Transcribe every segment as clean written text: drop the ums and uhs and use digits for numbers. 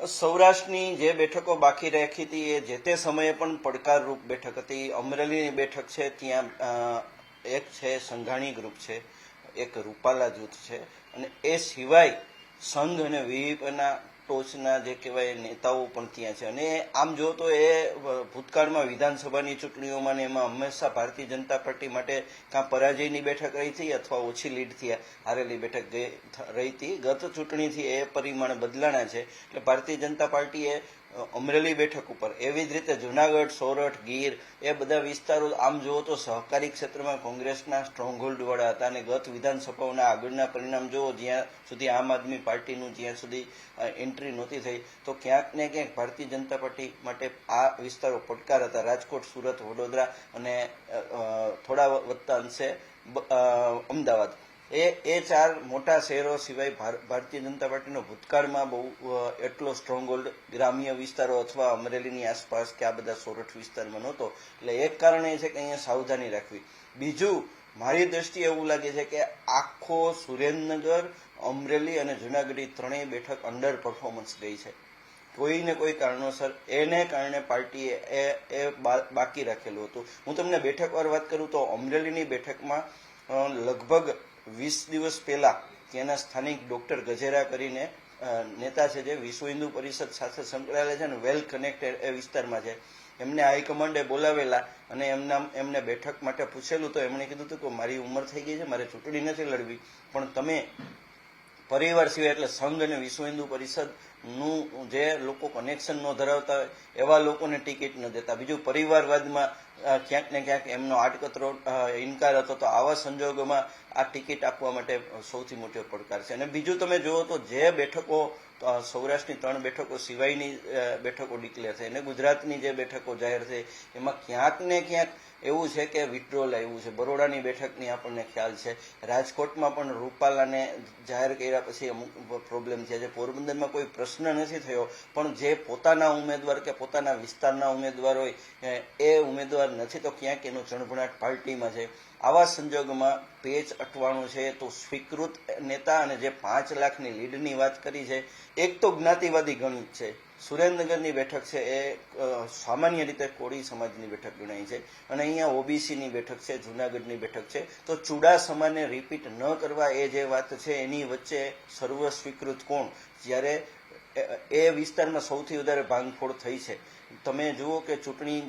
સૌરાષ્ટ્રની જે બેઠકો બાકી રાખી હતી એ જે તે સમયે પણ પડકારરૂપ બેઠક હતી. અમરેલીની બેઠક છે ત્યાં એક છે સંઘાણી ગ્રુપ છે, એક રૂપાલા જૂથ છે, અને એ સિવાય સંઘ અને વીવીપીના ટોચના જે કહેવાય નેતાઓ પણ ત્યાં છે. અને આમ જો તો એ ભૂતકાળમાં વિધાનસભાની ચૂંટણીઓમાં ને એમાં હંમેશા ભારતીય જનતા પાર્ટી માટે કાં પરાજયની બેઠક રહી હતી અથવા ઓછી લીડથી હારેલી બેઠક રહી હતી. ગત ચૂંટણીથી એ પરિમાણ બદલાણા છે. એટલે ભારતીય જનતા પાર્ટીએ અમરેલી બેઠક ઉપર, એવી જ રીતે જુનાગઢ, સોરઠ, ગીર એ બધા વિસ્તારો આમ જુઓ તો સહકારી ક્ષેત્રમાં કોંગ્રેસના સ્ટ્રોંગહોલ્ડવાળા હતા. અને ગત વિધાનસભાઓના આગળના પરિણામ જુઓ, જ્યાં સુધી આમ આદમી પાર્ટીનું જ્યાં સુધી એન્ટ્રી નહોતી થઈ, તો ક્યાંક ને ક્યાંક ભારતીય જનતા પાર્ટી માટે આ વિસ્તારો પડકાર હતા. રાજકોટ, સુરત, વડોદરા અને થોડા વધતા અંશે અમદાવાદ, એ ચાર મોટા શહેરો સિવાય ભારતીય જનતા પાર્ટીનો ભૂતકાળમાં બહુ એટલો સ્ટ્રોંગહોલ્ડ ગ્રામ્ય વિસ્તારો અથવા અમરેલીની આસપાસ કે આ બધા સોરઠ વિસ્તારમાં નહોતો. એટલે એક કારણ એ છે કે અહીંયા સાવધાની રાખવી. બીજું, મારી દ્રષ્ટિએ એવું લાગે છે કે આખો સુરેન્દ્રનગર, અમરેલી અને જુનાગઢ ત્રણેય બેઠક અંડર પરફોર્મન્સ ગઈ છે. કોઈને કોઈ કારણોસર એને કારણે પાર્ટીએ એ બાકી રાખેલું હતું. હું તમને બેઠકવાર વાત કરું તો અમરેલીની બેઠકમાં લગભગ 20 દિવસ પહેલા ત્યાંના સ્થાનિક ડોક્ટર ગજેરા કરીને નેતા છે, જે વિશ્વ હિન્દુ પરિષદ સાથે સંકળાયેલા છે અને વેલ કનેક્ટેડ એ વિસ્તારમાં છે, એમને હાઈકમાન્ડે બોલાવેલા અને એમને બેઠક માટે પૂછેલું તો એમણે કીધું હતું કે મારી ઉંમર થઈ ગઈ છે, મારે ચૂંટણી નથી લડવી, પણ તમે પરિવાર સિવાય એટલે સંઘ અને વિશ્વ હિન્દુ પરિષદનું જે લોકો કનેક્શન ન ધરાવતા હોય એવા લોકોને ટિકિટ ન દેતા. બીજું, પરિવારવાદમાં ક્યાંક ને ક્યાંક એમનો આડકતરો ઇનકાર હતો. તો આવા સંજોગોમાં આ ટિકિટ આપવા માટે સૌથી મોટો પડકાર છે. અને બીજું, તમે જુઓ તો જે બેઠકો સૌરાષ્ટ્રની 3 બેઠકો સિવાયની બેઠકો ડિક્લેર થઈ અને ગુજરાતની જે બેઠકો જાહેર થઈ, એમાં ક્યાંક ને ક્યાંક એવું છે કે વિથડ્રોલ આવ્યું છે. બરોડાની બેઠકની આપણને ખ્યાલ છે. રાજકોટમાં પણ રૂપાલાને જાહેર કર્યા પછી અમુક પ્રોબ્લેમ થયા છે. પોરબંદરમાં કોઈ પ્રશ્ન નથી થયો, પણ જે પોતાના ઉમેદવાર કે પોતાના વિસ્તારના ઉમેદવાર હોય એ ઉમેદવાર નથી, તો ક્યાંક એનો ચણભણાટ પાર્ટીમાં છે. આવા સંજોગોમાં પેચ અટવાણું છે. તો સ્વીકૃત નેતા અને જે 5 લાખની લીડની વાત કરી છે, એક તો જ્ઞાતિવાદી ગણિત છે. સુરેન્દ્રનગરની બેઠક છે એ સામાન્ય રીતે કોળી સમાજની બેઠક ગણાય છે અને અહીંયા ઓબીસીની બેઠક છે, જુનાગઢની બેઠક છે. તો ચુડાસમાને રિપીટ ન કરવા એ જે વાત છે, એની વચ્ચે સર્વ સ્વીકૃત કોણ, જ્યારે એ વિસ્તારમાં સૌથી વધારે ભાંગફોડ થઈ છે. તમે જુઓ કે ચૂંટણી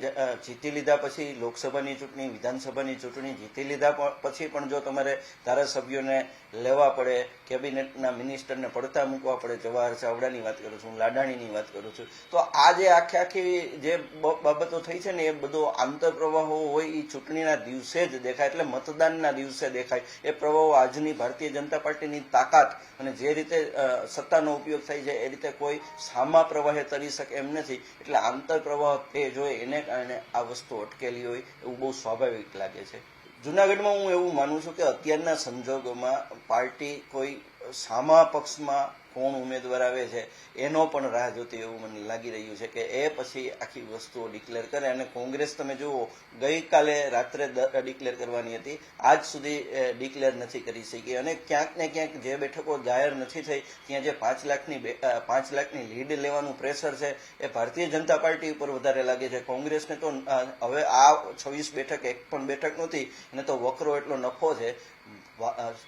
જીતી લીધા પછી, લોકસભાની ચૂંટણી, વિધાનસભાની ચૂંટણી જીતી લીધા પછી પણ જો તમારે ધારાસભ્યોને લેવા પડે, કેબિનેટના મિનિસ્ટરને પડતા મૂકવા પડે, જવાહર ચાવડાની વાત કરું છું, લાડાણીની વાત કરું છું, તો આ જે આખી જે બાબતો થઈ છે ને, એ બધો આંતરપ્રવાહો હોય એ ચૂંટણીના દિવસે જ દેખાય, એટલે મતદાનના દિવસે દેખાય. એ પ્રવાહો આજની ભારતીય જનતા પાર્ટીની તાકાત અને જે રીતે સત્તાનો ઉપયોગ થાય છે એ રીતે કોઈ સામા પ્રવાહે તરી શકે એમ નથી. એટલે આંતરપ્રવાહ તેજ હોય એને કારણે આ વસ્તુ અટકેલી હોય એવું બહુ સ્વાભાવિક લાગે છે. જુનાગઢમાં હું એવું માનું છું કે અત્યારના સંજોગોમાં પાર્ટી કોઈ સામા પક્ષમાં કોણ ઉમેદવાર આવે છે એનો પણ રાહ જોતી એવું મને લાગી રહ્યું છે કે એ પછી આખી વસ્તુઓ ડિક્લેર કરે. અને કોંગ્રેસ તમે જુઓ, ગઈકાલે રાત્રે ડિક્લેર કરવાની હતી, આજ સુધી ડિક્લેર નથી કરી શકી. અને ક્યાંક ને ક્યાંક જે બેઠકો જાહેર નથી થઈ ત્યાં જે 5 લાખની લીડ લેવાનું પ્રેશર છે એ ભારતીય જનતા પાર્ટી ઉપર વધારે લાગે છે. કોંગ્રેસને તો હવે આ 26 બેઠક એક પણ બેઠક નહોતી, અને તો વકરો એટલો નફો છે,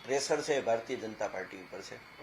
પ્રેશર છે એ ભારતીય જનતા પાર્ટી ઉપર છે.